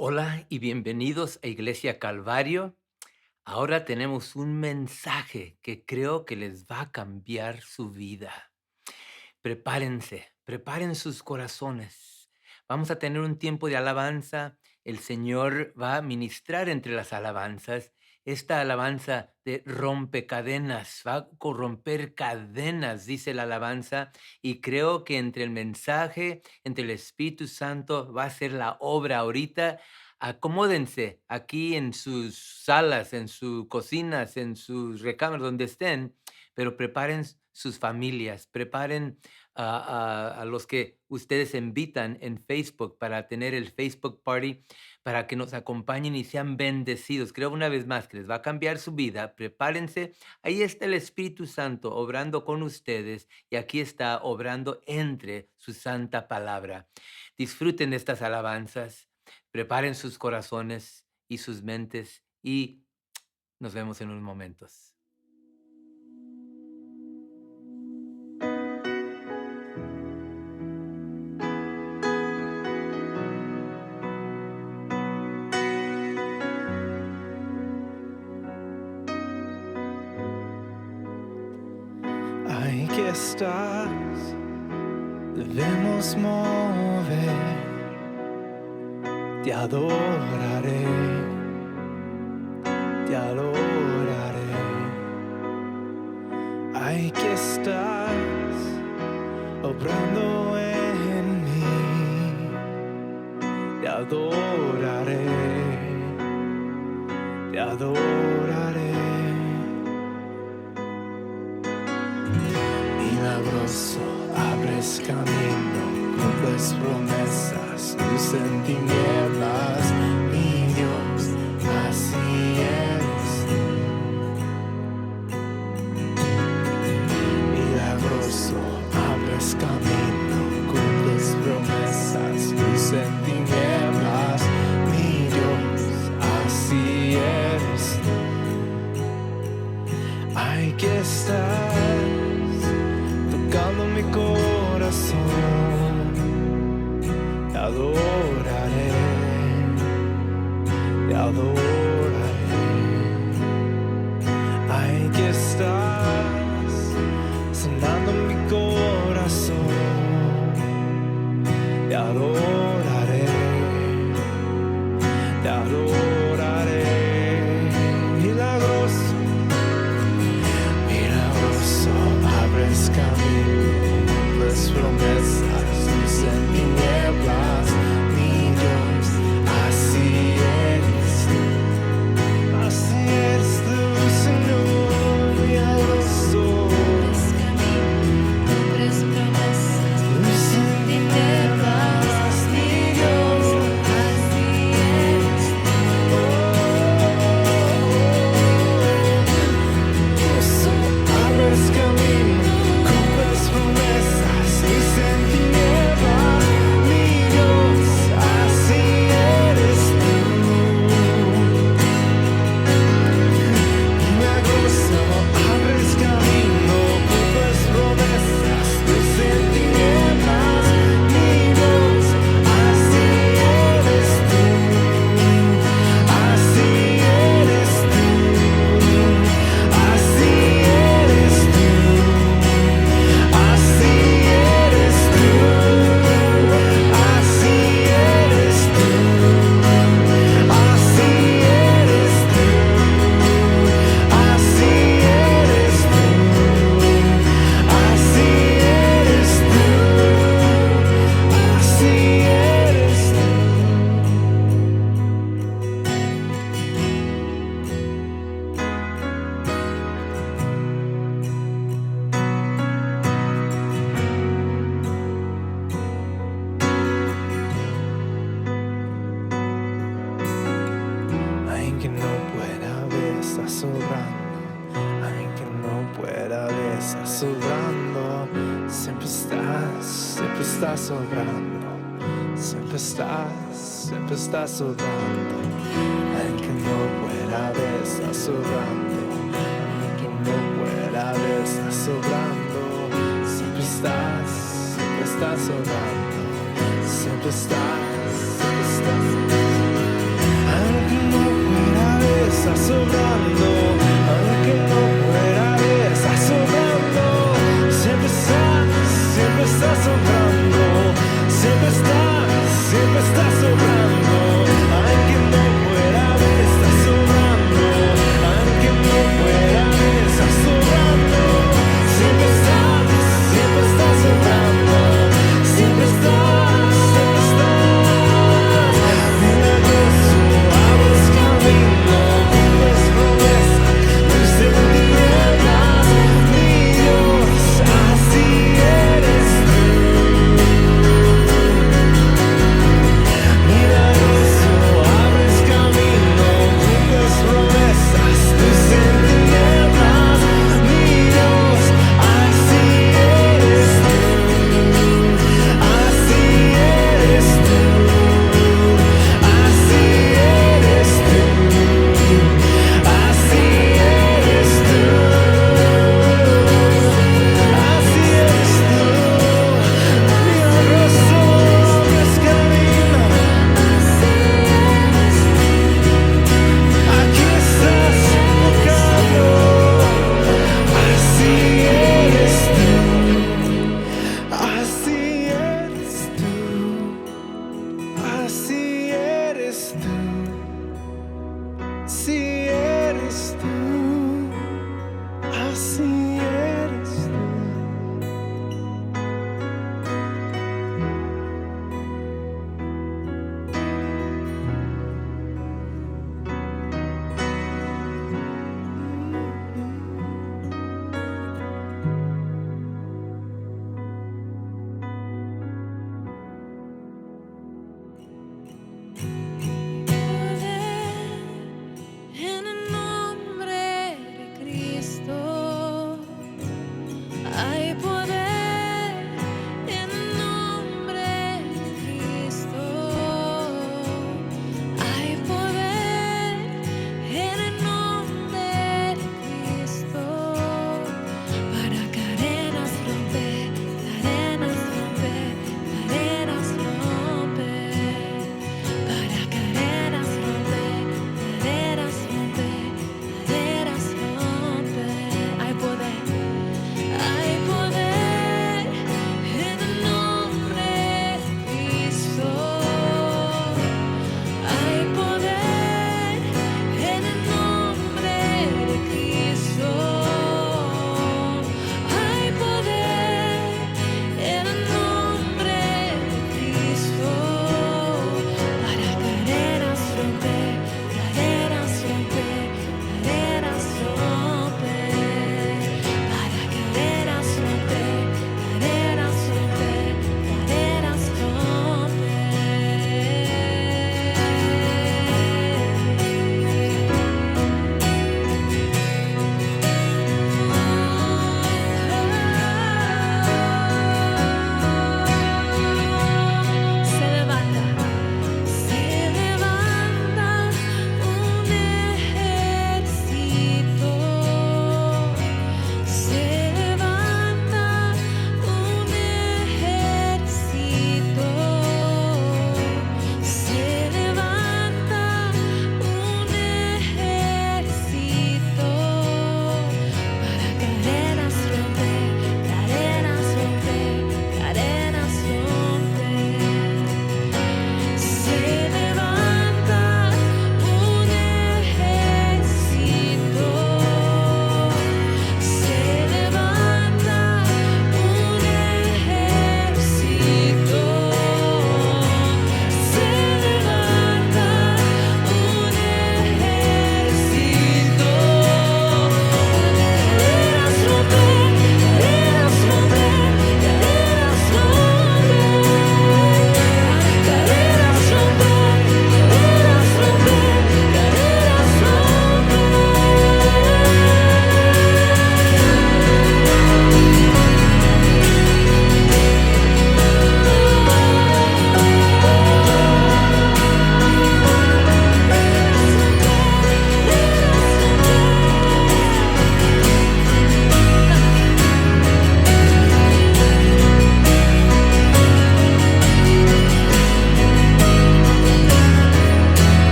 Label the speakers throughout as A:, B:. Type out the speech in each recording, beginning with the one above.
A: Hola y bienvenidos a Iglesia Calvario. Ahora tenemos un mensaje que creo que les va a cambiar su vida. Prepárense, preparen sus corazones. Vamos a tener un tiempo de alabanza. El Señor va a ministrar entre las alabanzas. Esta alabanza de rompecadenas va a corromper cadenas, dice la alabanza, y creo que entre el mensaje, entre el Espíritu Santo, va a ser la obra ahorita. Acomódense aquí en sus salas, en sus cocinas, en sus recámaras, donde estén, pero preparen sus familias, preparen a los que ustedes invitan en Facebook para tener el Facebook Party, para que nos acompañen y sean bendecidos. Creo una vez más que les va a cambiar su vida. Prepárense. Ahí está el Espíritu Santo obrando con ustedes y aquí está obrando entre su santa palabra. Disfruten de estas alabanzas, preparen sus corazones y sus mentes y nos vemos en unos momentos.
B: Ahí que estás, debemos mover, te adoraré, te adoraré. Ahí que estás, obrando en mí, te adoraré, te adoraré. Milagroso, abres camino, cumples promesas, luz en tinieblas, mi Dios, así eres. Milagroso, abres camino, cumples promesas, luz en tinieblas, mi Dios, así eres. Hay que estar tocando mi corazón, te adoraré, te adoraré. Ay, que estás sanando mi corazón, te adoraré, te adoraré. Milagroso, milagroso, abres camino, cumples promesas, luz en tinieblas, mi Dios, así eres tú, Señor, milagroso,
C: Abres promesas,
B: luz en tinieblas, mi Dios,
C: así eres.
B: milagroso, abres camino, cumples promesas, luz en tinieblas, mi Dios, así eres tú. Milagroso, abres camino, cumples promesas, luz en tinieblas, mi Dios, así eres tú, así eres tú, así eres tú, así eres tú, así eres tú, así eres tú. Así eres tú, así eres tú, así eres tú. Alguien que no pueda ver está sobrando, alguien que no pueda ver está sobrando, siempre estás sobrando, siempre estás sobrando. Alguien que no pueda ver está sobrando, alguien que no pueda ver está sobrando, siempre estás sobrando, siempre estás. sobrando, aunque no pueda ver, está sobrando, siempre está sobrando, siempre está sobrando, aunque no pueda ver, está sobrando, aunque no pueda ver, está sobrando, siempre está sobrando, siempre está. Milagroso, abres camino, cumples promesas.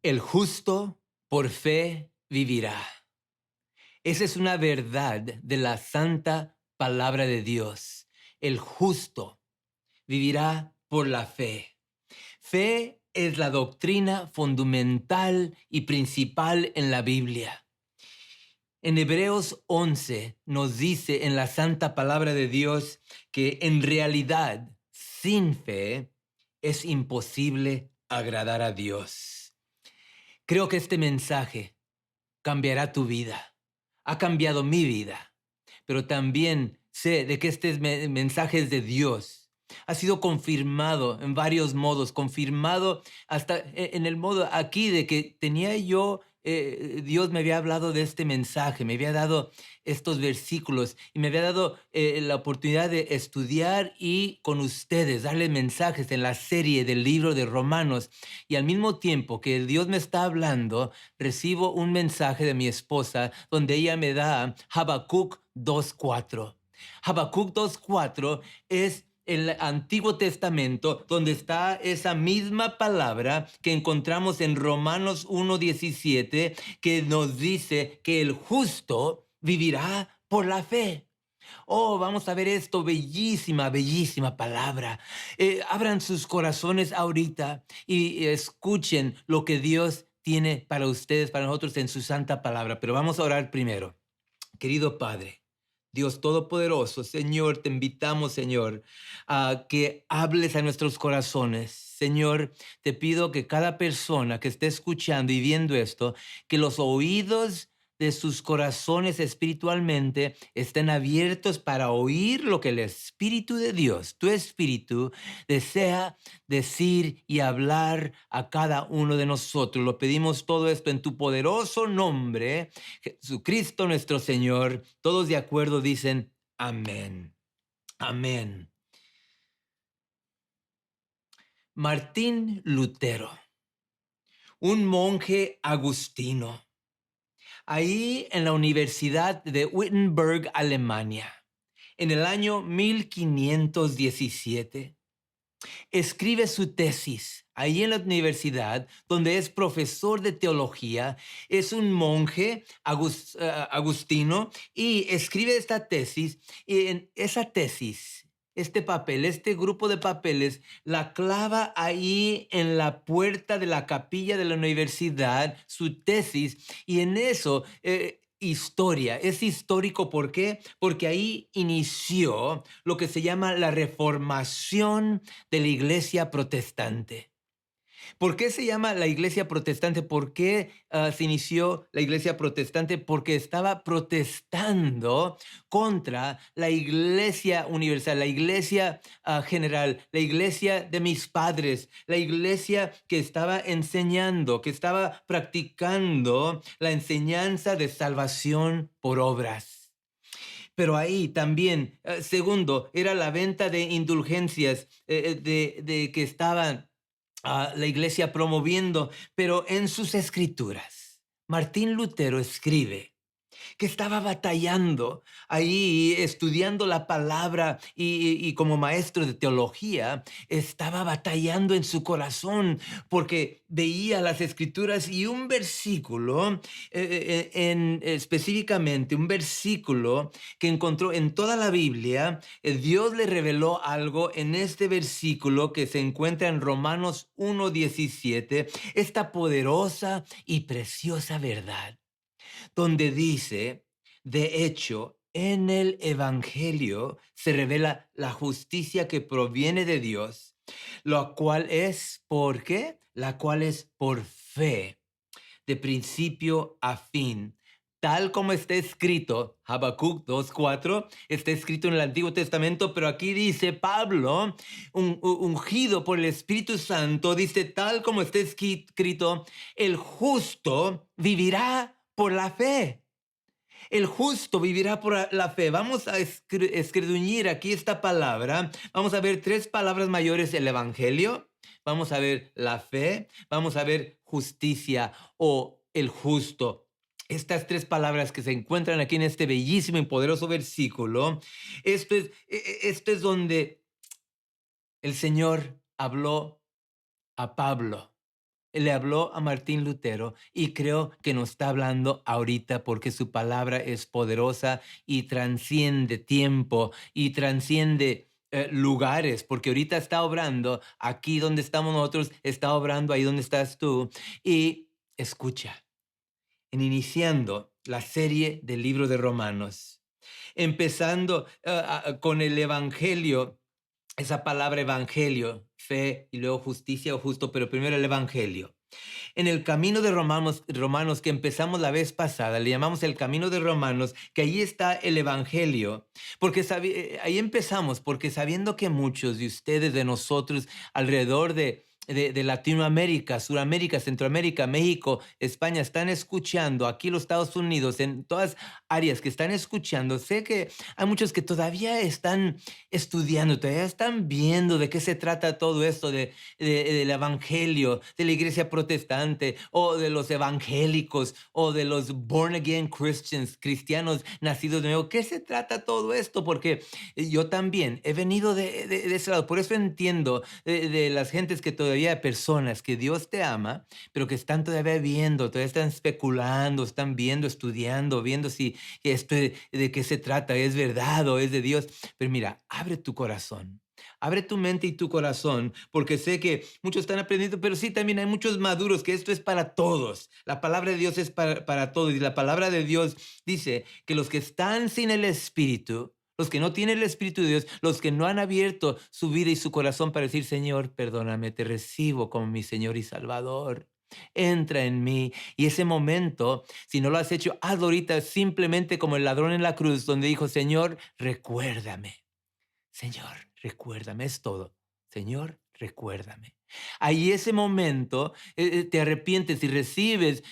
A: El justo por fe vivirá. Esa es una verdad de la santa palabra de Dios. El justo vivirá por la fe. Fe es la doctrina fundamental y principal en la Biblia. En Hebreos 11 nos dice en la santa palabra de Dios que en realidad, sin fe, es imposible agradar a Dios. Creo que este mensaje cambiará tu vida. Ha cambiado mi vida. Pero también sé de que este mensaje es de Dios. Ha sido confirmado en varios modos, confirmado hasta en el modo aquí de que tenía yo, Dios me había hablado de este mensaje, me había dado estos versículos y me había dado la oportunidad de estudiar y con ustedes darles mensajes en la serie del libro de Romanos. Y al mismo tiempo que Dios me está hablando, recibo un mensaje de mi esposa donde ella me da Habacuc 2:4. Habacuc 2:4 es el Antiguo Testamento, donde está esa misma palabra que encontramos en Romanos 1:17, que nos dice que el justo vivirá por la fe. Oh, vamos a ver esto, bellísima, bellísima palabra. Abran sus corazones ahorita y escuchen lo que Dios tiene para ustedes, para nosotros en su santa palabra. Pero vamos a orar primero. Querido Padre, Dios Todopoderoso, Señor, te invitamos, Señor, a que hables a nuestros corazones. Señor, te pido que cada persona que esté escuchando y viendo esto, que los oídos de sus corazones espiritualmente estén abiertos para oír lo que el Espíritu de Dios, tu Espíritu, desea decir y hablar a cada uno de nosotros. Lo pedimos todo esto en tu poderoso nombre, Jesucristo nuestro Señor. Todos de acuerdo dicen amén. Amén. Martín Lutero, un monje agustino, ahí en la Universidad de Wittenberg, Alemania, en el año 1517, escribe su tesis ahí en la universidad, donde es profesor de teología, es un monje agustino y escribe esta tesis. Y en esa tesis, este papel, este grupo de papeles, la clava ahí en la puerta de la capilla de la universidad, su tesis, y en eso historia. Es histórico, ¿por qué? Porque ahí inició lo que se llama la reformación de la iglesia protestante. ¿Por qué se llama la iglesia protestante? ¿Por qué se inició la iglesia protestante? Porque estaba protestando contra la iglesia universal, la iglesia general, la iglesia de mis padres, la iglesia que estaba enseñando, que estaba practicando la enseñanza de salvación por obras. Pero ahí también, segundo, era la venta de indulgencias de que estaban la iglesia promoviendo, pero en sus escrituras, Martín Lutero escribe que estaba batallando ahí, estudiando la palabra y como maestro de teología, estaba batallando en su corazón porque veía las escrituras y un versículo, específicamente un versículo que encontró en toda la Biblia. Dios le reveló algo en este versículo que se encuentra en Romanos 1:17, esta poderosa y preciosa verdad, donde dice, de hecho, en el Evangelio se revela la justicia que proviene de Dios, lo cual es, ¿por qué? La cual es por fe, de principio a fin. Tal como está escrito, Habacuc 2:4, está escrito en el Antiguo Testamento, pero aquí dice Pablo, ungido por el Espíritu Santo, dice tal como está escrito, el justo vivirá por la fe. El justo vivirá por la fe. Vamos a escudriñar aquí esta palabra. Vamos a ver tres palabras mayores: el evangelio, vamos a ver la fe, vamos a ver justicia o el justo. Estas tres palabras que se encuentran aquí en este bellísimo y poderoso versículo, esto es donde el Señor habló a Pablo, le habló a Martín Lutero y creo que nos está hablando ahorita porque su palabra es poderosa y transciende tiempo y transciende lugares, porque ahorita está obrando aquí donde estamos nosotros, está obrando ahí donde estás tú. Y escucha, en iniciando la serie del libro de Romanos, empezando con el Evangelio, esa palabra evangelio, fe y luego justicia o justo, pero primero el evangelio. En el camino de Romanos que empezamos la vez pasada, le llamamos el camino de Romanos, que ahí está el evangelio, porque ahí empezamos, porque sabiendo que muchos de ustedes, de nosotros, alrededor de Latinoamérica, Suramérica, Centroamérica, México, España, están escuchando, aquí los Estados Unidos, en todas áreas que están escuchando, sé que hay muchos que todavía están estudiando, todavía están viendo de qué se trata todo esto del evangelio, de la iglesia protestante, o de los evangélicos, o de los born again Christians, cristianos nacidos de nuevo. ¿Qué se trata todo esto? Porque yo también he venido de ese lado. Por eso entiendo de las gentes que todavía, personas que Dios te ama, pero que están todavía viendo, todavía están especulando, están viendo, estudiando, viendo si esto de qué se trata, es verdad o es de Dios. Pero mira, abre tu corazón. Abre tu mente y tu corazón, porque sé que muchos están aprendiendo, pero sí también hay muchos maduros, que esto es para todos. La palabra de Dios es para todos. Y la palabra de Dios dice que los que están sin el Espíritu, los que no tienen el Espíritu de Dios, los que no han abierto su vida y su corazón para decir, Señor, perdóname, te recibo como mi Señor y Salvador. Entra en mí. Y ese momento, si no lo has hecho, hazlo ahorita simplemente como el ladrón en la cruz, donde dijo, Señor, recuérdame. Señor, recuérdame, es todo. Señor, recuérdame. Ahí ese momento te arrepientes y recibes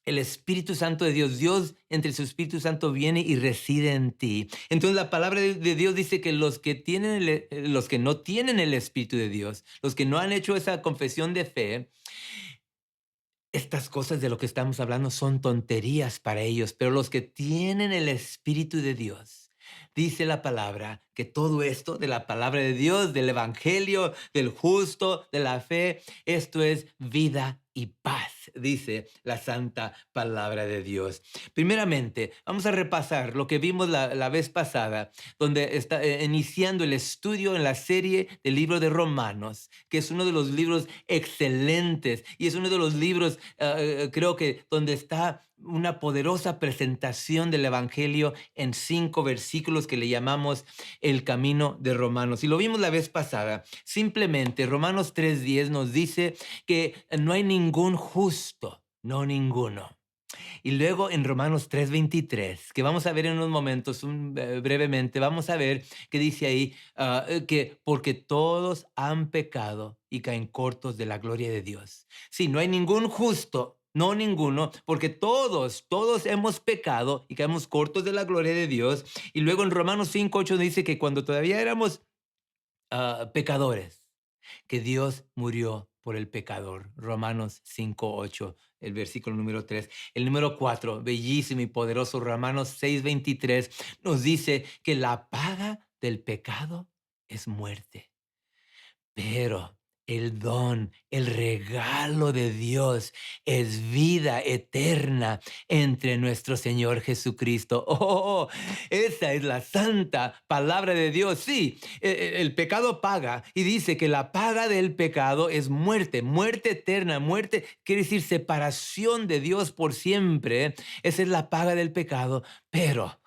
A: el Espíritu Santo de Dios. Dios entre su Espíritu Santo viene y reside en ti. Entonces la palabra de Dios dice que los que los que no tienen el Espíritu de Dios, los que no han hecho esa confesión de fe, estas cosas de lo que estamos hablando son tonterías para ellos, pero los que tienen el Espíritu de Dios, dice la palabra, que todo esto de la palabra de Dios, del Evangelio, del justo, de la fe, esto es vida y paz, dice la santa palabra de Dios. Primeramente, vamos a repasar lo que vimos la vez pasada, donde está iniciando el estudio en la serie del libro de Romanos, que es uno de los libros excelentes y es uno de los libros, creo que donde está una poderosa presentación del Evangelio en 5 versículos que le llamamos el camino de Romanos. Y lo vimos la vez pasada. Simplemente Romanos 3:10 nos dice que no hay ningún justo, no ninguno. Y luego en Romanos 3:23, que vamos a ver en unos momentos, brevemente, vamos a ver que dice ahí que porque todos han pecado y caen cortos de la gloria de Dios. Sí, no hay ningún justo, no ninguno, porque todos hemos pecado y caemos cortos de la gloria de Dios. Y luego en Romanos 5:8 dice que cuando todavía éramos pecadores, que Dios murió por el pecador. Romanos 5:8, el versículo número 3. El número 4, bellísimo y poderoso, Romanos 6:23, nos dice que la paga del pecado es muerte. Pero el don, el regalo de Dios es vida eterna entre nuestro Señor Jesucristo. Oh, esa es la santa palabra de Dios. Sí, el pecado paga y dice que la paga del pecado es muerte, muerte eterna. Muerte quiere decir separación de Dios por siempre. Esa es la paga del pecado. Pero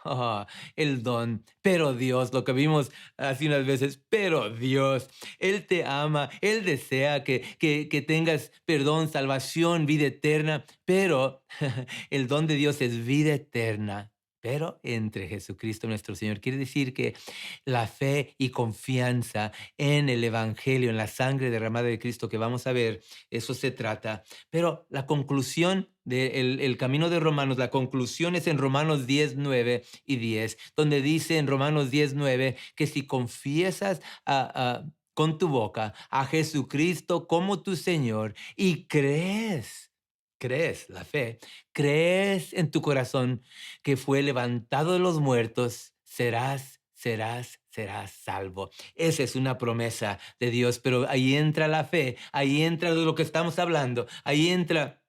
A: el don, pero Dios, lo que vimos hace unas veces, pero Dios, Él te ama, Él desea que tengas perdón, salvación, vida eterna, pero el don de Dios es vida eterna. Pero entre Jesucristo nuestro Señor. Quiere decir que la fe y confianza en el Evangelio, en la sangre derramada de Cristo que vamos a ver, eso se trata. Pero la conclusión del el camino de Romanos, la conclusión es en Romanos 10:9 y 10, donde dice en Romanos 10:9 que si confiesas con tu boca a Jesucristo como tu Señor y crees, la fe, crees en tu corazón que fue levantado de los muertos, serás serás salvo. Esa es una promesa de Dios, pero ahí entra la fe, ahí entra de lo que estamos hablando, ahí entra,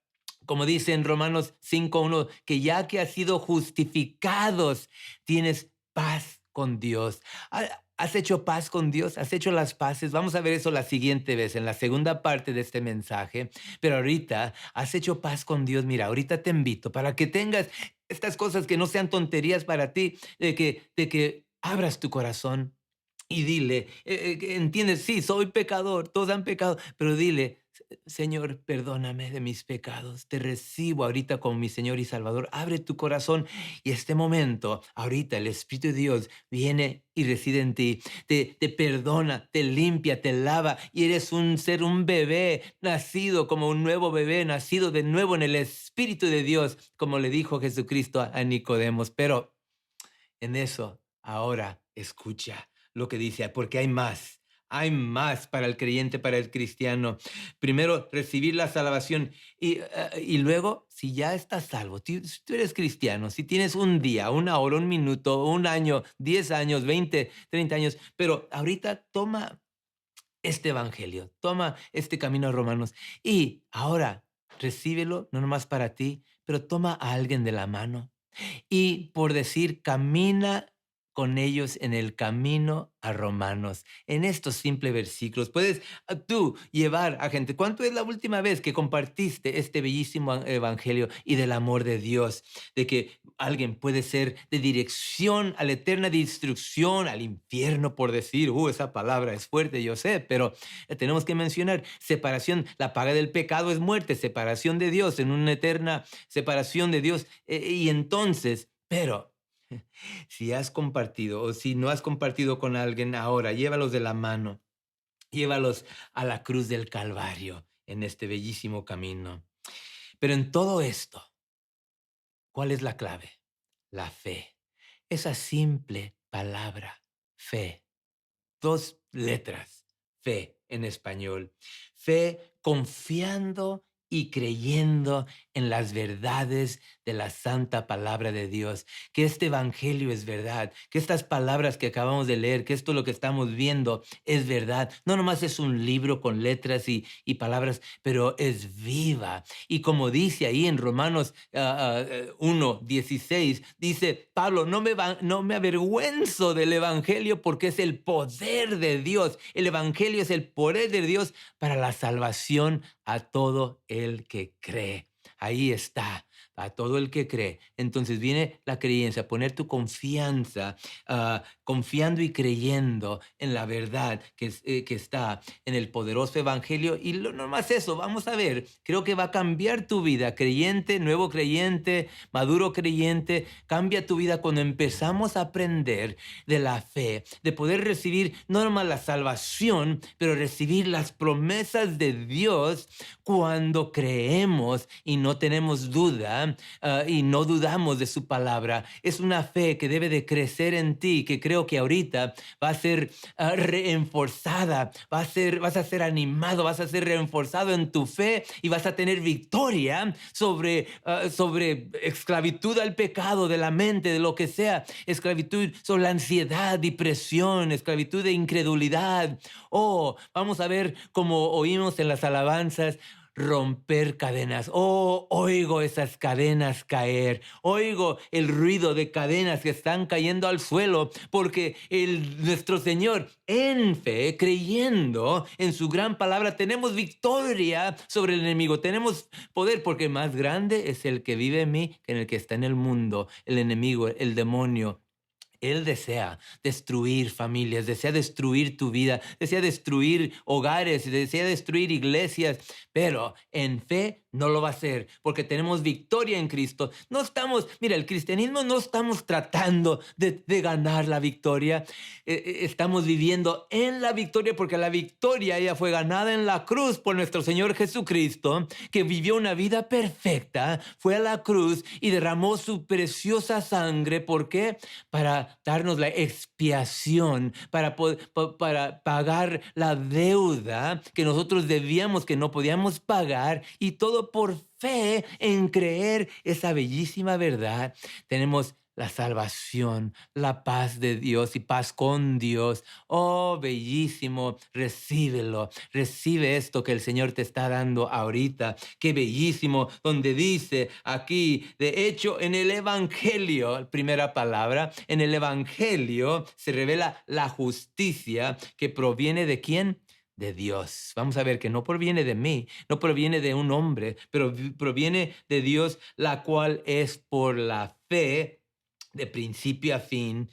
A: como dice en Romanos 5:1, que ya que has sido justificados, tienes paz con Dios. ¿Has hecho paz con Dios? ¿Has hecho las paces? Vamos a ver eso la siguiente vez, en la segunda parte de este mensaje. Pero ahorita, ¿has hecho paz con Dios? Mira, ahorita te invito para que tengas estas cosas que no sean tonterías para ti, de que abras tu corazón y dile, que entiendes, sí, soy pecador, todos han pecado, pero dile, Señor, perdóname de mis pecados, te recibo ahorita como mi Señor y Salvador, abre tu corazón y este momento, ahorita el Espíritu de Dios viene y reside en ti, te perdona, te limpia, te lava y eres un ser, un bebé, nacido como un nuevo bebé, nacido de nuevo en el Espíritu de Dios, como le dijo Jesucristo a Nicodemos, pero en eso, ahora escucha lo que dice, porque hay más para el creyente, para el cristiano. Primero, recibir la salvación y luego, si ya estás salvo, si tú eres cristiano, si tienes un día, una hora, un minuto, un año, 10 años, 20, 30 años, pero ahorita toma este evangelio, toma este camino a Romanos y ahora recíbelo, no nomás para ti, pero toma a alguien de la mano y por decir, camina con ellos en el camino a Romanos. En estos simples versículos puedes tú llevar a gente. ¿Cuánto es la última vez que compartiste este bellísimo evangelio y del amor de Dios? De que alguien puede ser de dirección a la eterna destrucción, al infierno, por decir, esa palabra es fuerte, yo sé, pero tenemos que mencionar separación. La paga del pecado es muerte, separación de Dios, en una eterna separación de Dios. Y entonces, pero si has compartido o si no has compartido con alguien ahora, llévalos de la mano, llévalos a la cruz del Calvario en este bellísimo camino. Pero en todo esto, ¿cuál es la clave? La fe. Esa simple palabra, fe. Dos letras, fe en español. Fe confiando y creyendo en las verdades de la santa palabra de Dios, que este evangelio es verdad, que estas palabras que acabamos de leer, que esto lo que estamos viendo es verdad. No nomás es un libro con letras y palabras, pero es viva. Y como dice ahí en Romanos 1:16, dice Pablo, no me avergüenzo del evangelio porque es el poder de Dios. El evangelio es el poder de Dios para la salvación a todo el que cree. Ahí está, a todo el que cree. Entonces viene la creencia, poner tu confianza, confiando y creyendo en la verdad que está en el poderoso evangelio. Y no más eso, vamos a ver, creo que va a cambiar tu vida, creyente, nuevo creyente, maduro creyente, cambia tu vida cuando empezamos a aprender de la fe, de poder recibir no nomás la salvación, pero recibir las promesas de Dios cuando creemos y no tenemos duda y no dudamos de su palabra. Es una fe que debe de crecer en ti, que creo que ahorita va a ser reenforzada, vas a ser animado, vas a ser reenforzado en tu fe y vas a tener victoria sobre esclavitud al pecado de la mente, de lo que sea, esclavitud sobre la ansiedad, depresión, esclavitud de incredulidad. Vamos a ver como oímos en las alabanzas, romper cadenas. Oigo esas cadenas caer. Oigo el ruido de cadenas que están cayendo al suelo porque nuestro Señor, en fe, creyendo en su gran palabra, tenemos victoria sobre el enemigo. Tenemos poder porque más grande es el que vive en mí que en el que está en el mundo, el enemigo, el demonio. Él desea destruir familias, desea destruir tu vida, desea destruir hogares, desea destruir iglesias, pero en fe no lo va a hacer porque tenemos victoria en Cristo. Mira, el cristianismo no estamos tratando de ganar la victoria, estamos viviendo en la victoria porque la victoria ya fue ganada en la cruz por nuestro Señor Jesucristo, que vivió una vida perfecta, fue a la cruz y derramó su preciosa sangre. ¿Por qué? Para darnos la expiación, para pagar la deuda que nosotros debíamos, que no podíamos pagar, y todo por fe en creer esa bellísima verdad. Tenemos la salvación, la paz de Dios y paz con Dios. Oh, bellísimo, recíbelo, recibe esto que el Señor te está dando ahorita. Qué bellísimo, donde dice aquí, de hecho, en el Evangelio, primera palabra, en el Evangelio se revela la justicia que proviene de quién. De Dios. Vamos a ver que no proviene de mí, no proviene de un hombre, pero proviene de Dios, la cual es por la fe de principio a fin,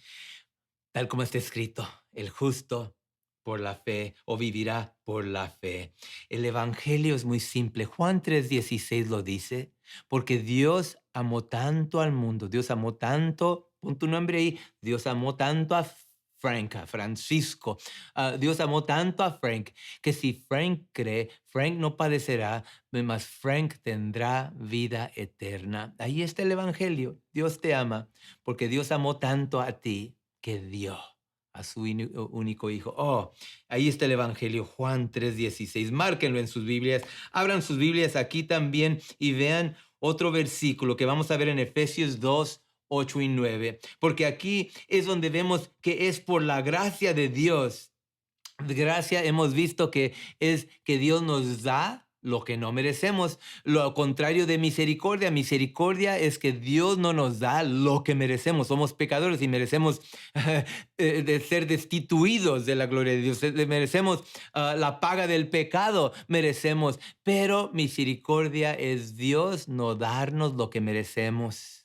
A: tal como está escrito, el justo por la fe o vivirá por la fe. El Evangelio es muy simple. Juan 3:16 lo dice, porque Dios amó tanto al mundo, Dios amó tanto, pon tu nombre ahí, Dios amó tanto a Frank, a Francisco, Dios amó tanto a Frank, que si Frank cree, Frank no padecerá, mas Frank tendrá vida eterna. Ahí está el Evangelio. Dios te ama porque Dios amó tanto a ti que dio a su único hijo. Oh, ahí está el Evangelio, Juan 3:16. Márquenlo en sus Biblias. Abran sus Biblias aquí también y vean otro versículo que vamos a ver en Efesios 2:8 y 9. Porque aquí es donde vemos que es por la gracia de Dios. Gracia hemos visto que es que Dios nos da lo que no merecemos. Lo contrario de misericordia. Misericordia es que Dios no nos da lo que merecemos. Somos pecadores y merecemos de ser destituidos de la gloria de Dios. Merecemos la paga del pecado. Merecemos. Pero misericordia es Dios no darnos lo que merecemos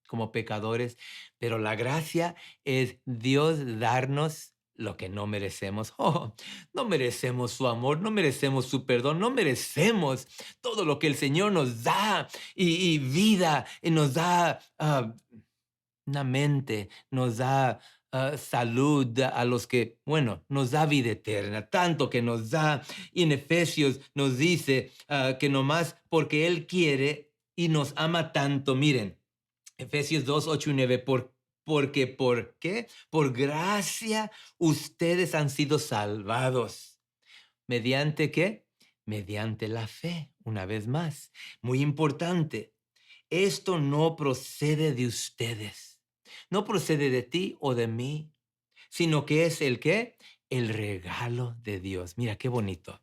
A: como pecadores. Pero la gracia es Dios darnos lo que no merecemos. Oh, no merecemos su amor, no merecemos su perdón, no merecemos todo lo que el Señor nos da y vida, y nos da una mente, nos da salud a los que, bueno, nos da vida eterna, tanto que nos da. Y en Efesios nos dice que nomás porque Él quiere y nos ama tanto, miren, Efesios 2:8 y 9, porque ¿por qué? Por gracia ustedes han sido salvados. ¿Mediante qué? Mediante la fe, una vez más. Muy importante, esto no procede de ustedes, no procede de ti o de mí, sino que es el qué? El regalo de Dios. Mira qué bonito.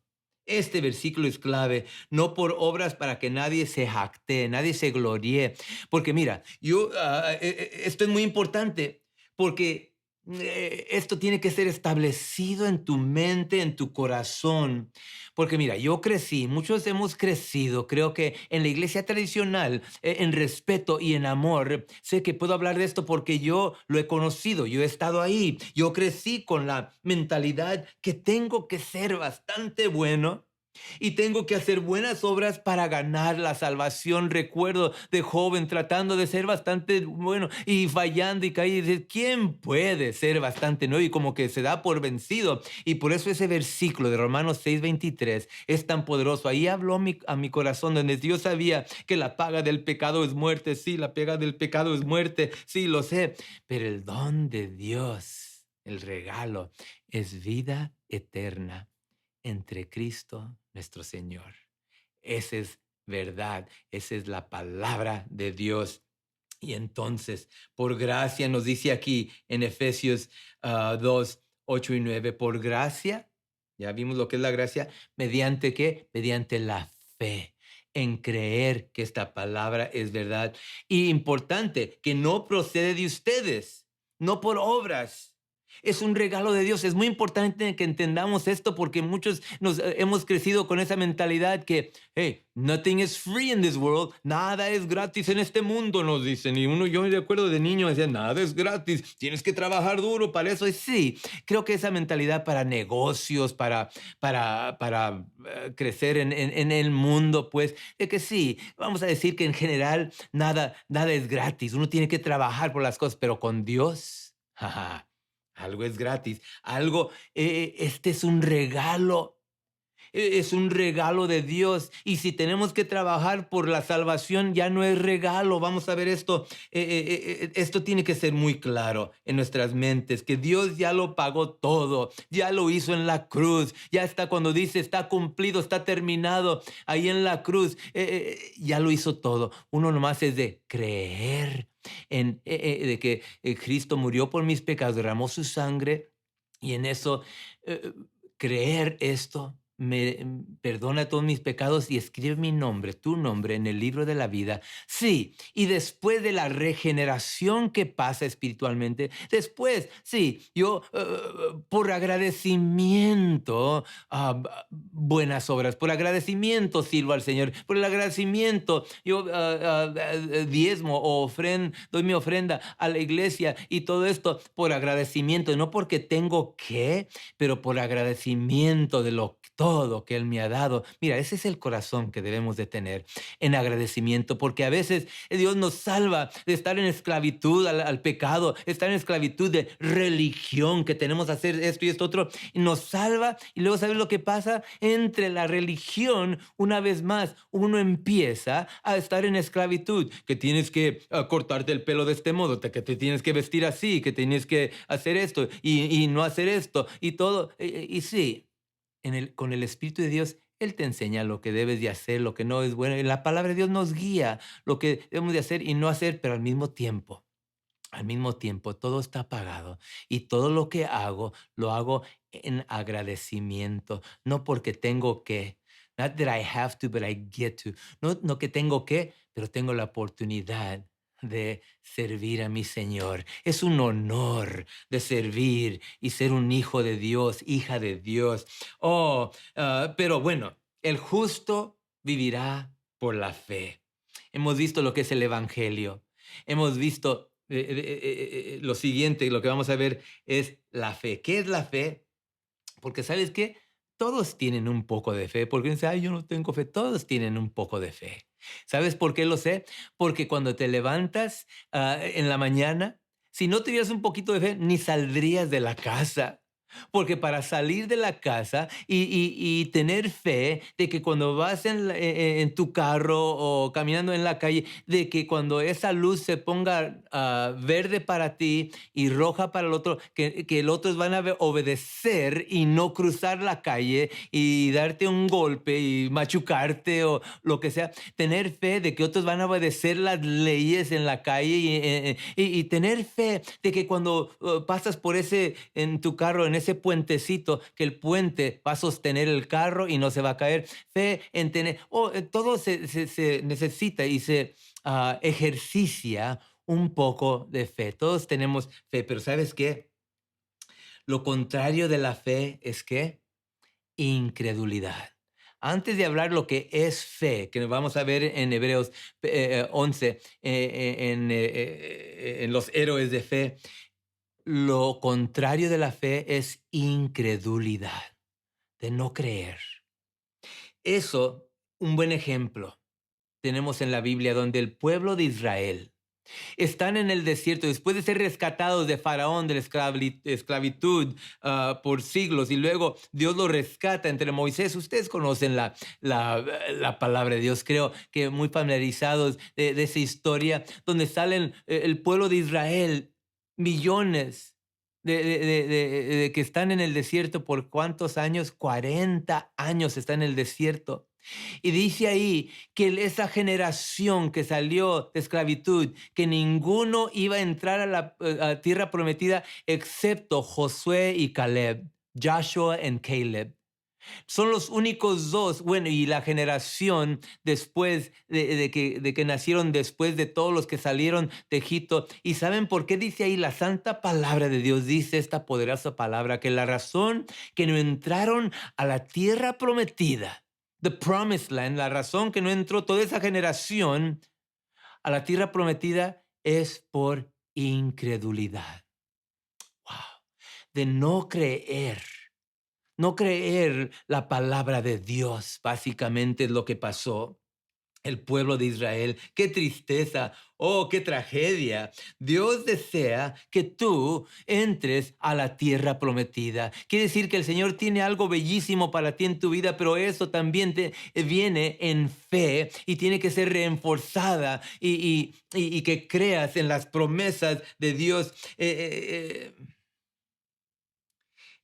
A: Este versículo es clave, no por obras para que nadie se jacte, nadie se gloríe. Porque mira, esto es muy importante porque esto tiene que ser establecido en tu mente, en tu corazón. Porque mira, yo crecí, muchos hemos crecido, creo que en la iglesia tradicional, en respeto y en amor. Sé que puedo hablar de esto porque yo lo he conocido, yo he estado ahí. Yo crecí con la mentalidad que tengo que ser bastante bueno y tengo que hacer buenas obras para ganar la salvación. Recuerdo de joven tratando de ser bastante bueno y fallando y caí. Y dices, ¿quién puede ser bastante nuevo? Y como que se da por vencido. Y por eso ese versículo de Romanos 6:23 es tan poderoso. Ahí habló a mi corazón, donde Dios sabía que la paga del pecado es muerte. Sí, la paga del pecado es muerte. Sí, lo sé. Pero el don de Dios, el regalo, es vida eterna entre Cristo nuestro Señor. Esa es verdad, esa es la palabra de Dios. Y entonces, por gracia, nos dice aquí en Efesios 2:8 y 9, por gracia, ya vimos lo que es la gracia, ¿mediante qué? Mediante la fe, en creer que esta palabra es verdad. Y importante, que no procede de ustedes, no por obras. Es un regalo de Dios. Es muy importante que entendamos esto porque muchos nos hemos crecido con esa mentalidad que, hey, nothing is free in this world. Nada es gratis en este mundo, nos dicen. Y yo me acuerdo de niño, decía, nada es gratis. Tienes que trabajar duro para eso. Y sí, creo que esa mentalidad para negocios, para crecer en el mundo, pues, de que sí, vamos a decir que en general nada es gratis. Uno tiene que trabajar por las cosas, pero con Dios, jaja, algo es gratis, algo, este es un regalo. Es un regalo de Dios. Y si tenemos que trabajar por la salvación, ya no es regalo. Vamos a ver esto. Esto tiene que ser muy claro en nuestras mentes, que Dios ya lo pagó todo, ya lo hizo en la cruz, ya está cuando dice está cumplido, está terminado, ahí en la cruz, ya lo hizo todo. Uno nomás es de creer de que Cristo murió por mis pecados, derramó su sangre y en eso creer esto me perdona todos mis pecados y escribe mi nombre, tu nombre en el libro de la vida. Sí, y después de la regeneración que pasa espiritualmente, después, sí, yo por agradecimiento, buenas obras, por agradecimiento sirvo al Señor, por el agradecimiento yo diezmo o doy mi ofrenda a la iglesia y todo esto por agradecimiento, no porque tengo que, pero por agradecimiento de todo que Él me ha dado. Mira, ese es el corazón que debemos de tener en agradecimiento, porque a veces Dios nos salva de estar en esclavitud al pecado, estar en esclavitud de religión, que tenemos que hacer esto y esto otro, y nos salva y luego ¿sabes lo que pasa? Entre la religión, una vez más, uno empieza a estar en esclavitud, que tienes que cortarte el pelo de este modo, que te tienes que vestir así, que tienes que hacer esto y no hacer esto y todo. Y sí, con el Espíritu de Dios, Él te enseña lo que debes de hacer, lo que no es bueno. Y la palabra de Dios nos guía lo que debemos de hacer y no hacer, pero al mismo tiempo, todo está pagado y todo lo que hago, lo hago en agradecimiento, no porque tengo que. Not that I have to, but I get to. No, no que tengo que, pero tengo la oportunidad de servir a mi Señor. Es un honor de servir y ser un hijo de Dios, hija de Dios. Pero bueno, el justo vivirá por la fe. Hemos visto lo que es el Evangelio. Hemos visto lo siguiente, lo que vamos a ver es la fe. ¿Qué es la fe? Porque ¿sabes qué? Todos tienen un poco de fe, porque dicen, ay, yo no tengo fe. Todos tienen un poco de fe. ¿Sabes por qué lo sé? Porque cuando te levantas en la mañana, si no tuvieras un poquito de fe, ni saldrías de la casa. Porque para salir de la casa y tener fe de que cuando vas en tu carro o caminando en la calle, de que cuando esa luz se ponga verde para ti y roja para el otro, que el otros van a obedecer y no cruzar la calle y darte un golpe y machucarte o lo que sea. Tener fe de que otros van a obedecer las leyes en la calle y tener fe de que cuando pasas por en tu carro, en ese puentecito, que el puente va a sostener el carro y no se va a caer. Fe en tener, todo se necesita y se ejercicia un poco de fe. Todos tenemos fe, pero ¿sabes qué? Lo contrario de la fe es que incredulidad. Antes de hablar lo que es fe, que vamos a ver en Hebreos 11, en los héroes de fe, lo contrario de la fe es incredulidad, de no creer. Eso, un buen ejemplo, tenemos en la Biblia donde el pueblo de Israel están en el desierto después de ser rescatados de Faraón, de la esclavitud por siglos, y luego Dios los rescata entre Moisés. Ustedes conocen la palabra de Dios, creo que muy familiarizados de esa historia, donde salen el pueblo de Israel, millones de que están en el desierto. ¿Por cuántos años? 40 años están en el desierto. Y dice ahí que esa generación que salió de esclavitud, que ninguno iba a entrar a la tierra prometida excepto Josué y Caleb, Joshua y Caleb. Son los únicos dos, bueno, y la generación después de que nacieron después de todos los que salieron de Egipto. ¿Y saben por qué dice ahí la santa palabra de Dios? Dice esta poderosa palabra, que la razón que no entraron a la tierra prometida, the promised land, la razón que no entró toda esa generación a la tierra prometida es por incredulidad. Wow. De no creer. No creer la palabra de Dios, básicamente es lo que pasó. el pueblo de Israel. Qué tristeza, oh, qué tragedia. Dios desea que tú entres a la tierra prometida. Quiere decir que el Señor tiene algo bellísimo para ti en tu vida, pero eso también viene en fe y tiene que ser reforzada y que creas en las promesas de Dios.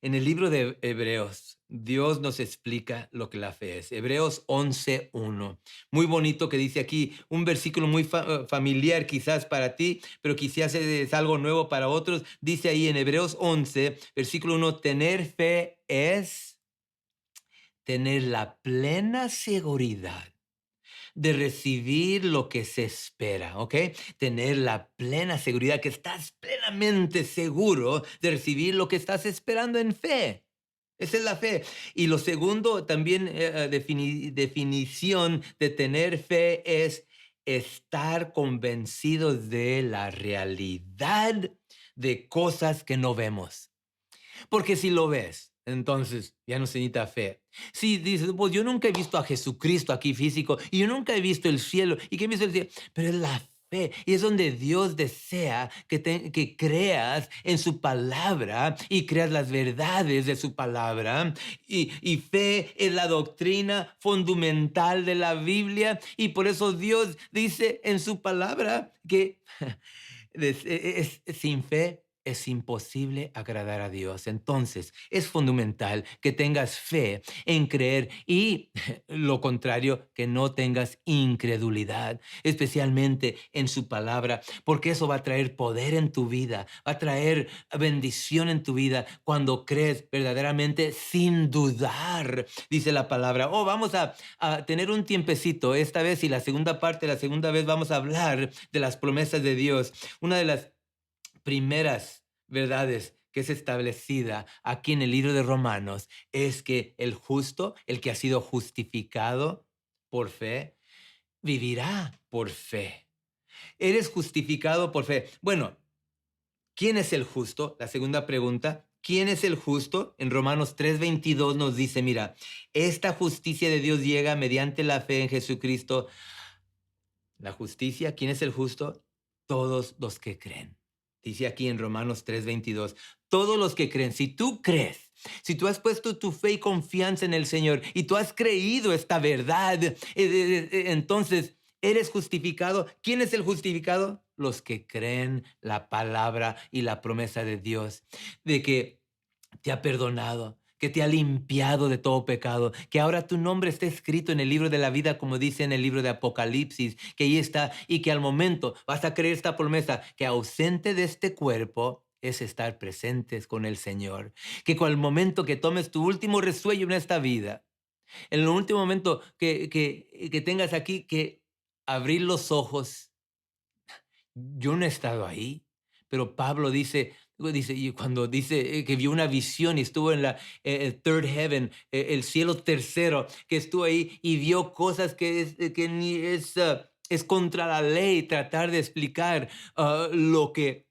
A: En el libro de Hebreos, Dios nos explica lo que la fe es. Hebreos 11:1. Muy bonito que dice aquí, un versículo muy familiar quizás para ti, pero quizás es algo nuevo para otros. Dice ahí en Hebreos 11, versículo 1, tener fe es tener la plena seguridad de recibir lo que se espera, ¿ok? Tener la plena seguridad que estás plenamente seguro de recibir lo que estás esperando en fe. Esa es la fe. Y lo segundo, también definición de tener fe es estar convencidos de la realidad de cosas que no vemos. Porque si lo ves, entonces ya no se necesita fe. Si dices, pues yo nunca he visto a Jesucristo aquí físico y yo nunca he visto el cielo y que he visto el cielo, pero es la fe y es donde Dios desea que creas en su palabra y creas las verdades de su palabra. Y fe es la doctrina fundamental de la Biblia y por eso Dios dice en su palabra que sin fe es imposible agradar a Dios. Entonces, es fundamental que tengas fe en creer y lo contrario, que no tengas incredulidad, especialmente en su palabra, porque eso va a traer poder en tu vida, va a traer bendición en tu vida cuando crees verdaderamente sin dudar, dice la palabra. Oh, vamos a tener un tiempecito esta vez y la segunda parte, la segunda vez vamos a hablar de las promesas de Dios. Una de las primeras verdades que es establecida aquí en el libro de Romanos es que el justo, el que ha sido justificado por fe, vivirá por fe. Eres justificado por fe. Bueno, ¿quién es el justo? La segunda pregunta. ¿Quién es el justo? En Romanos 3:22 nos dice, mira, esta justicia de Dios llega mediante la fe en Jesucristo. La justicia, ¿quién es el justo? Todos los que creen. Dice aquí en Romanos 3:22, todos los que creen, si tú crees, si tú has puesto tu fe y confianza en el Señor y tú has creído esta verdad, entonces eres justificado. ¿Quién es el justificado? Los que creen la palabra y la promesa de Dios, de que te ha perdonado, que te ha limpiado de todo pecado, que ahora tu nombre está escrito en el libro de la vida, como dice en el libro de Apocalipsis, que ahí está, y que al momento vas a creer esta promesa, que ausente de este cuerpo es estar presentes con el Señor, que con el momento que tomes tu último resuello en esta vida, en el último momento que tengas aquí que abrir los ojos. Yo no he estado ahí, pero Pablo dice, y cuando dice que vio una visión y estuvo en la third heaven, el cielo tercero, que estuvo ahí y vio cosas que ni es contra la ley tratar de explicar lo que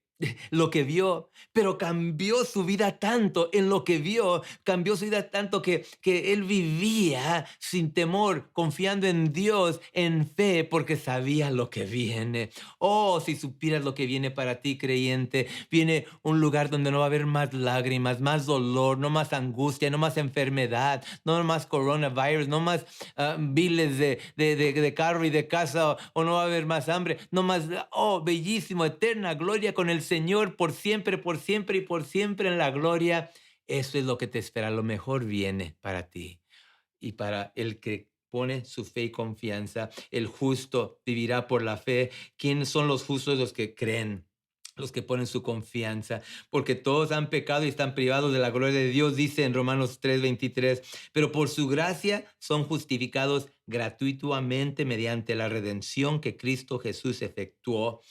A: vio, pero cambió su vida tanto en lo que vio, cambió su vida tanto que él vivía sin temor, confiando en Dios, en fe, porque sabía lo que viene. Oh, si supieras lo que viene para ti, creyente, viene un lugar donde no va a haber más lágrimas, más dolor, no más angustia, no más enfermedad, no más coronavirus, no más biles de carro y de casa, o no va a haber más hambre, no más, oh, bellísimo, eterna gloria con el Señor por siempre y por siempre en la gloria. Eso es lo que te espera, lo mejor viene para ti y para el que pone su fe y confianza. El justo vivirá por la fe. ¿Quiénes son los justos? Los que creen, los que ponen su confianza, porque todos han pecado y están privados de la gloria de Dios, dice en Romanos 3:23, pero por su gracia son justificados gratuitamente mediante la redención que Cristo Jesús efectuó.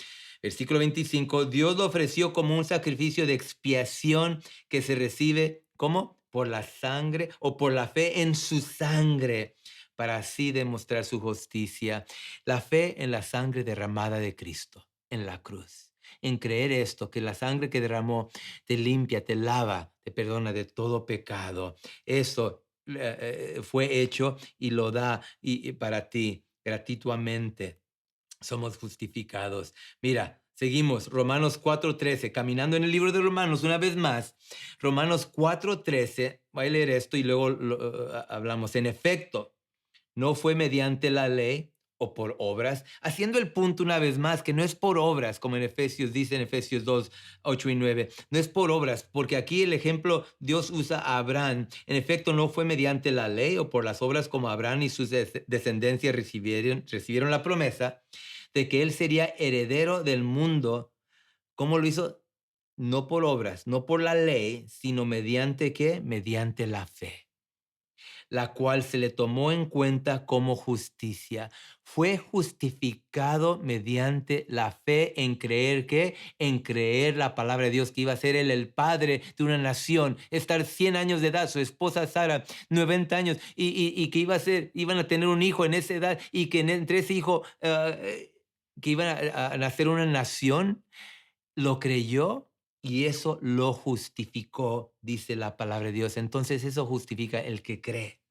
A: Versículo 25, Dios lo ofreció como un sacrificio de expiación que se recibe, ¿cómo? Por la sangre o por la fe en su sangre, para así demostrar su justicia. La fe en la sangre derramada de Cristo en la cruz. En creer esto, que la sangre que derramó te limpia, te lava, te perdona de todo pecado. Eso fue hecho y lo da y para ti. gratuitamente somos justificados. Mira, seguimos, Romanos 4:13, caminando en el libro de Romanos una vez más. Romanos 4:13, voy a leer esto y luego hablamos. En efecto, no fue mediante la ley o por obras, haciendo el punto una vez más que no es por obras, como en Efesios dice en Efesios 2:8 y 9, no es por obras, porque aquí el ejemplo Dios usa a Abraham. En efecto, no fue mediante la ley o por las obras como Abraham y sus descendencias recibieron la promesa de que él sería heredero del mundo. ¿Cómo lo hizo? No por obras, no por la ley, sino mediante ¿qué? Mediante la fe, la cual se le tomó en cuenta como justicia. Fue justificado mediante la fe en creer que, en creer la palabra de Dios, que iba a ser él el padre de una nación, estar 100 años de edad, su esposa Sara 90 años, y que iban a tener un hijo en esa edad, y que entre ese hijo que iban a nacer una nación. Lo creyó y eso lo justificó, dice la palabra de Dios. Entonces eso justifica el que cree.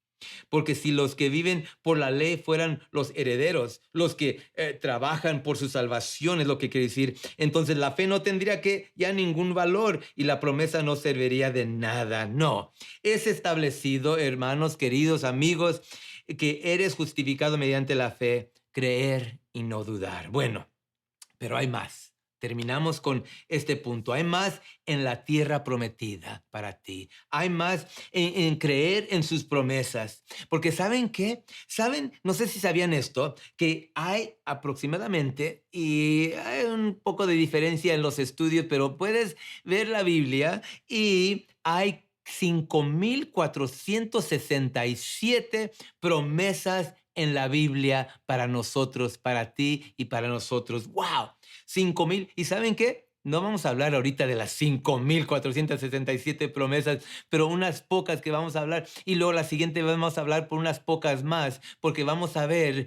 A: Porque si los que viven por la ley fueran los herederos, los que trabajan por su salvación, es lo que quiere decir, entonces la fe no tendría que ya ningún valor y la promesa no serviría de nada. No, es establecido, hermanos, queridos amigos, que eres justificado mediante la fe, creer y no dudar. Bueno, pero hay más. Terminamos con este punto. Hay más en la tierra prometida para ti. Hay más en creer en sus promesas. Porque ¿saben qué? ¿Saben? No sé si sabían esto, que hay aproximadamente, y hay un poco de diferencia en los estudios, pero puedes ver la Biblia y hay 5,467 promesas en la Biblia para nosotros, para ti y para nosotros. ¡Wow! 5,000. ¿Y saben qué? No vamos a hablar ahorita de las 5,467 promesas, pero unas pocas que vamos a hablar. Y luego la siguiente vez vamos a hablar por unas pocas más, porque vamos a ver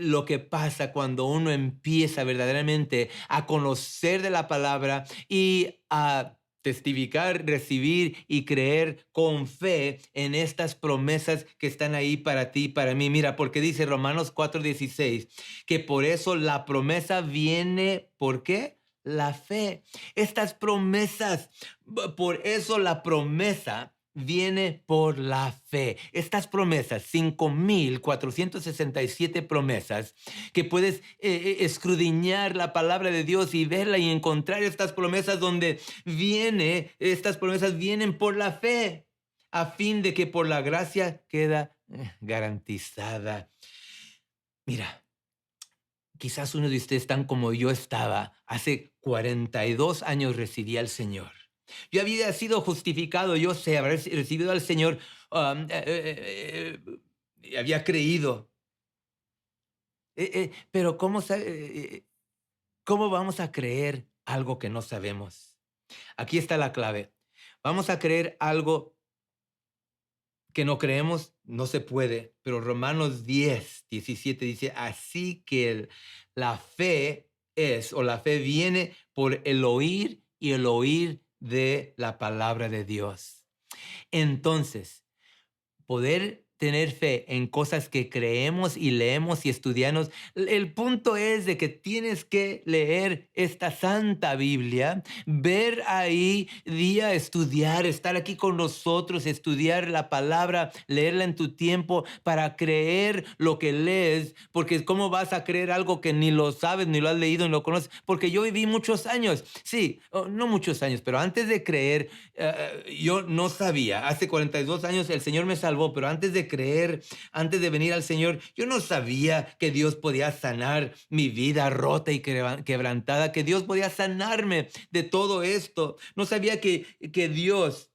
A: lo que pasa cuando uno empieza verdaderamente a conocer de la palabra y a testificar, recibir y creer con fe en estas promesas que están ahí para ti y para mí. Mira, porque dice Romanos 4:16, que por eso la promesa viene, ¿por qué? La fe. Estas promesas, por eso la promesa viene por la fe. Estas promesas, 5,467 promesas, que puedes escudriñar la palabra de Dios y verla y encontrar estas promesas donde estas promesas vienen por la fe, a fin de que por la gracia queda garantizada. Mira, quizás uno de ustedes están como yo estaba. Hace 42 años recibí al Señor. Yo había sido justificado, yo sé, haber recibido al Señor, había creído. Pero ¿cómo vamos a creer algo que no sabemos? Aquí está la clave. Vamos a creer algo que no creemos, no se puede. Pero Romanos 10:17 dice, así que la fe la fe viene por el oír y el oír de la palabra de Dios. Entonces, poder tener fe en cosas que creemos y leemos y estudiamos. El punto es de que tienes que leer esta santa Biblia, ver ahí día, estudiar, estar aquí con nosotros, estudiar la palabra, leerla en tu tiempo para creer lo que lees, porque ¿cómo vas a creer algo que ni lo sabes, ni lo has leído, ni lo conoces? Porque yo viví muchos años, sí, no muchos años, pero antes de creer, yo no sabía. Hace 42 años el Señor me salvó, pero antes de creer, antes de venir al Señor, yo no sabía que Dios podía sanar mi vida rota y quebrantada, que Dios podía sanarme de todo esto. No sabía que Dios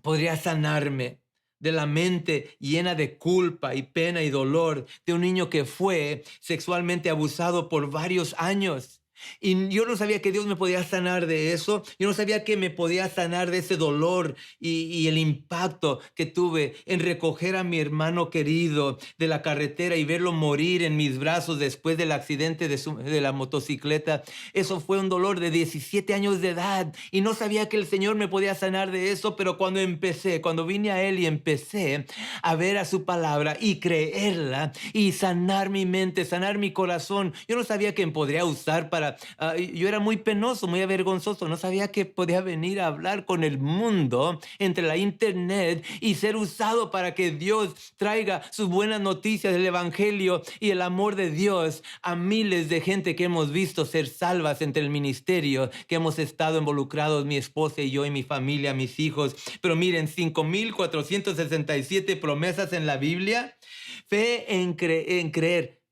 A: podría sanarme de la mente llena de culpa y pena y dolor de un niño que fue sexualmente abusado por varios años. Y yo no sabía que Dios me podía sanar de eso. Yo no sabía que me podía sanar de ese dolor y el impacto que tuve en recoger a mi hermano querido de la carretera y verlo morir en mis brazos después del accidente de la motocicleta. Eso fue un dolor de 17 años de edad y no sabía que el Señor me podía sanar de eso, pero cuando vine a Él y empecé a ver a su palabra y creerla y sanar mi mente, sanar mi corazón, yo no sabía que me podría usar yo era muy penoso, muy avergonzoso, no sabía que podía venir a hablar con el mundo entre la internet y ser usado para que Dios traiga sus buenas noticias del evangelio y el amor de Dios a miles de gente que hemos visto ser salvas entre el ministerio, que hemos estado involucrados, mi esposa y yo y mi familia, mis hijos. Pero miren, 5,467 promesas en la Biblia. Fe en creer,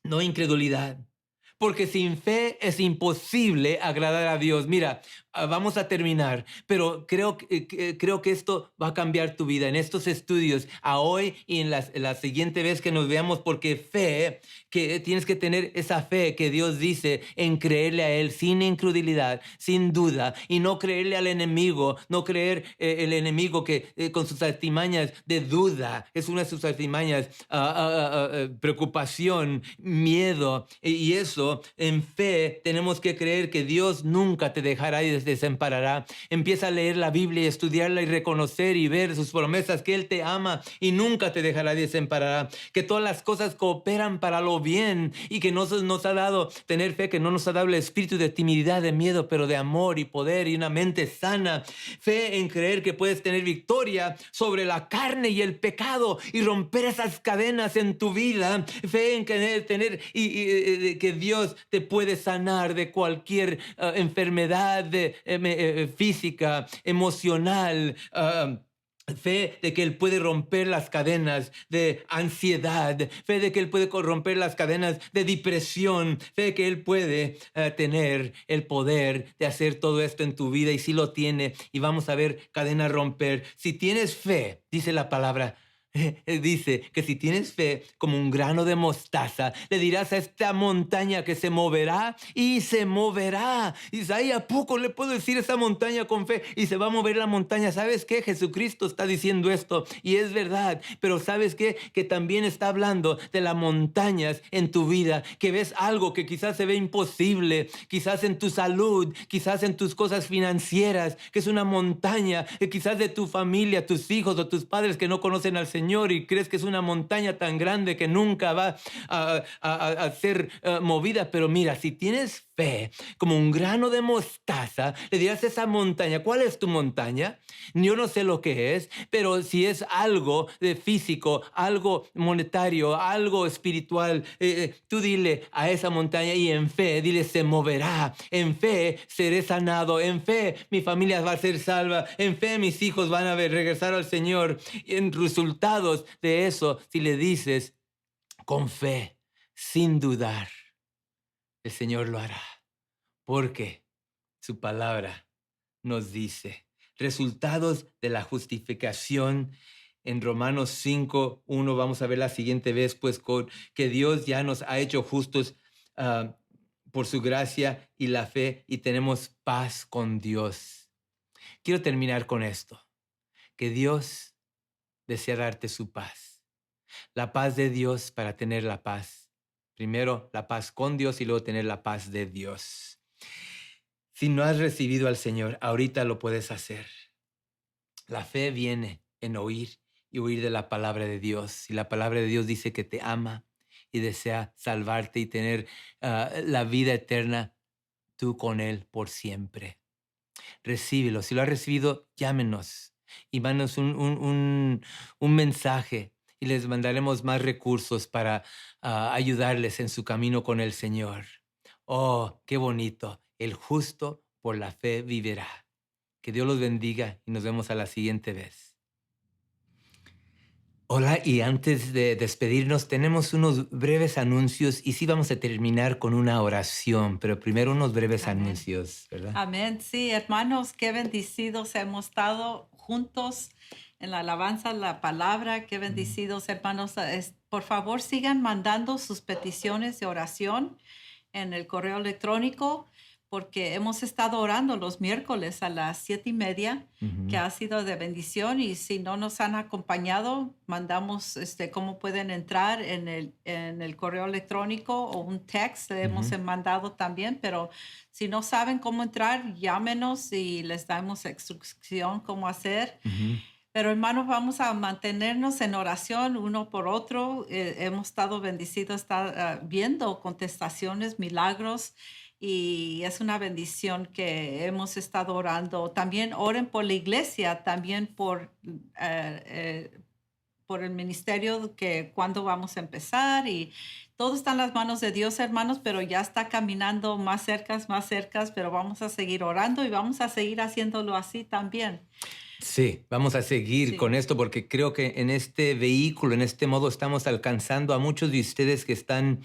A: no incredulidad. Porque sin fe es imposible agradar a Dios. Mira, vamos a terminar, pero creo que esto va a cambiar tu vida en estos estudios, a hoy y en la siguiente vez que nos veamos, porque fe, que tienes que tener esa fe que Dios dice en creerle a Él sin incredulidad, sin duda, y no creerle al enemigo, no creer el enemigo que con sus artimañas de duda, es una de sus artimañas, preocupación, miedo, y eso en fe tenemos que creer que Dios nunca te dejará y desamparará. Empieza a leer la Biblia y estudiarla y reconocer y ver sus promesas, que Él te ama y nunca te dejará y desamparará, que todas las cosas cooperan para lo bien y que nos ha dado tener fe, que no nos ha dado el espíritu de timidez, de miedo, pero de amor y poder y una mente sana. Fe en creer que puedes tener victoria sobre la carne y el pecado y romper esas cadenas en tu vida. Fe en tener que Dios te puede sanar de cualquier enfermedad física, emocional, fe de que Él puede romper las cadenas de ansiedad, fe de que Él puede romper las cadenas de depresión, fe de que Él puede tener el poder de hacer todo esto en tu vida, y si lo tiene, y vamos a ver cadenas romper. Si tienes fe, dice la palabra, dice que si tienes fe como un grano de mostaza, le dirás a esta montaña que se moverá y se moverá. Y dice, ¿a poco le puedo decir a esa montaña con fe y se va a mover la montaña? ¿Sabes qué? Jesucristo está diciendo esto y es verdad, pero ¿sabes qué? Que también está hablando de las montañas en tu vida, que ves algo que quizás se ve imposible, quizás en tu salud, quizás en tus cosas financieras, que es una montaña, quizás de tu familia, tus hijos o tus padres que no conocen al Señor, y crees que es una montaña tan grande que nunca va a ser movida. Pero mira, si tienes fe como un grano de mostaza, le dirás a esa montaña, ¿cuál es tu montaña? Yo no sé lo que es, pero si es algo de físico, algo monetario, algo espiritual, tú dile a esa montaña y en fe, dile, se moverá. En fe seré sanado. En fe mi familia va a ser salva. En fe mis hijos van a regresar al Señor. Y en resultados de eso, si le dices con fe, sin dudar, el Señor lo hará, porque su palabra nos dice resultados de la justificación. En Romanos 5:1 vamos a ver la siguiente vez, pues, que Dios ya nos ha hecho justos por su gracia y la fe, y tenemos paz con Dios. Quiero terminar con esto, que Dios desea darte su paz. La paz de Dios, para tener la paz. Primero la paz con Dios y luego tener la paz de Dios. Si no has recibido al Señor, ahorita lo puedes hacer. La fe viene en oír y oír de la palabra de Dios. Y la palabra de Dios dice que te ama y desea salvarte y tener la vida eterna tú con Él por siempre. Recíbelo. Si lo has recibido, llámenos y mándanos un mensaje y les mandaremos más recursos para ayudarles en su camino con el Señor. Oh, qué bonito. El justo por la fe vivirá. Que Dios los bendiga y nos vemos a la siguiente vez. Hola, y antes de despedirnos, tenemos unos breves anuncios y sí vamos a terminar con una oración, pero primero unos breves
D: Amén.
A: anuncios, ¿verdad?
D: Amén. Sí, hermanos, qué bendecidos hemos estado juntos en la alabanza, la palabra. Qué bendecidos, hermanos. Por favor, sigan mandando sus peticiones de oración. en el correo electrónico porque hemos estado orando los miércoles a las 7:30, que
A: Ujú.
D: ha sido de bendición. Y si no nos han acompañado, mandamos cómo pueden entrar en el correo electrónico o un text. Le hemos
A: Ujú.
D: mandado también, pero si no saben cómo entrar, llámenos y les damos instrucción cómo hacer.
A: Ujú.
D: Pero hermanos, vamos a mantenernos en oración uno por otro. Hemos estado bendecidos, viendo contestaciones, milagros, y es una bendición que hemos estado orando. También oren por la iglesia, también por el ministerio, que cuándo vamos a empezar, y todo está en las manos de Dios, hermanos, pero ya está caminando más cerca, pero vamos a seguir orando y vamos a seguir haciéndolo así también.
A: Sí, vamos a seguir
D: Sí.
A: con esto porque creo que en este vehículo, en este modo, estamos alcanzando a muchos de ustedes que están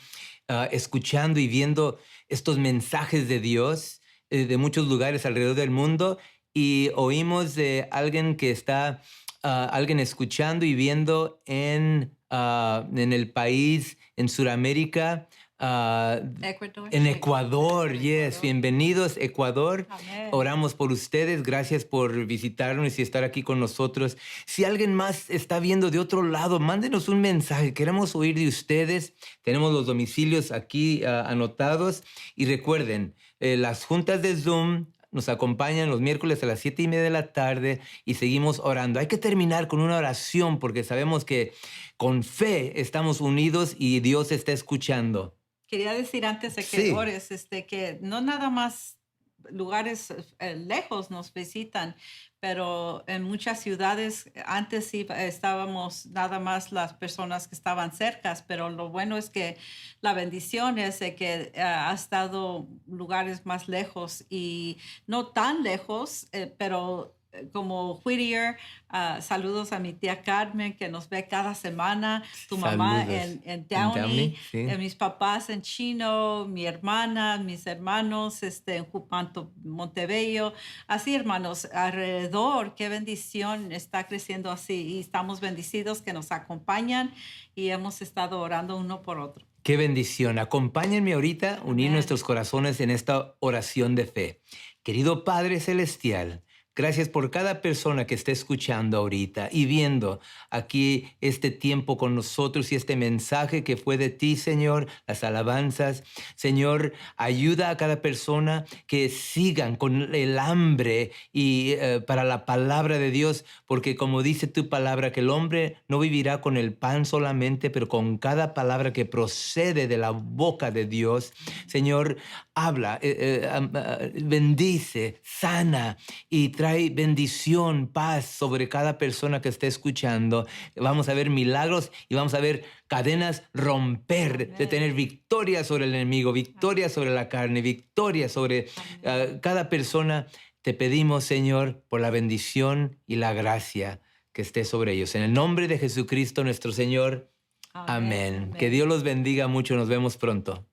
A: escuchando y viendo estos mensajes de Dios de muchos lugares alrededor del mundo y oímos de alguien que está, alguien escuchando y viendo en el país, en Sudamérica, ah,
D: Ecuador,
A: en
D: sí.
A: Ecuador, yes.
D: Ecuador.
A: Bienvenidos, Ecuador.
D: Amén.
A: Oramos por ustedes. Gracias por visitarnos y estar aquí con nosotros. Si alguien más está viendo de otro lado, mándenos un mensaje. Queremos oír de ustedes. Tenemos los domicilios aquí anotados. Y recuerden, las juntas de Zoom nos acompañan los miércoles a las 7:30 de la tarde y seguimos orando. Hay que terminar con una oración porque sabemos que con fe estamos unidos y Dios está escuchando.
D: Quería decir antes de que
A: Sí.
D: ores, que no nada más lugares lejos nos visitan, pero en muchas ciudades antes sí estábamos nada más las personas que estaban cercas, pero lo bueno es que la bendición es de que ha estado lugares más lejos y no tan lejos, pero como Whittier. Saludos a mi tía Carmen, que nos ve cada semana, tu mamá
A: Saludos.
D: en
A: En
D: Downey,
A: sí.
D: mis papás en Chino, mi hermana, mis hermanos en Montebello. Así, hermanos, alrededor, qué bendición está creciendo así. Y estamos bendecidos que nos acompañan y hemos estado orando uno por otro.
A: Qué bendición. Acompáñenme ahorita a unir
D: Amén.
A: nuestros corazones en esta oración de fe. Querido Padre Celestial, gracias por cada persona que esté escuchando ahorita y viendo aquí este tiempo con nosotros y este mensaje que fue de ti, Señor, las alabanzas. Señor, ayuda a cada persona que sigan con el hambre y para la palabra de Dios, porque como dice tu palabra, que el hombre no vivirá con el pan solamente, pero con cada palabra que procede de la boca de Dios. Señor, habla, bendice, sana y trae bendición, paz sobre cada persona que esté escuchando. Vamos a ver milagros y vamos a ver cadenas romper, de
D: Amén.
A: tener victoria sobre el enemigo, victoria sobre la carne, victoria sobre
D: Amén.
A: cada persona. Te pedimos, Señor, por la bendición y la gracia que esté sobre ellos. En el nombre de Jesucristo nuestro Señor. Amén.
D: Amén.
A: Que Dios los bendiga mucho. Nos vemos pronto.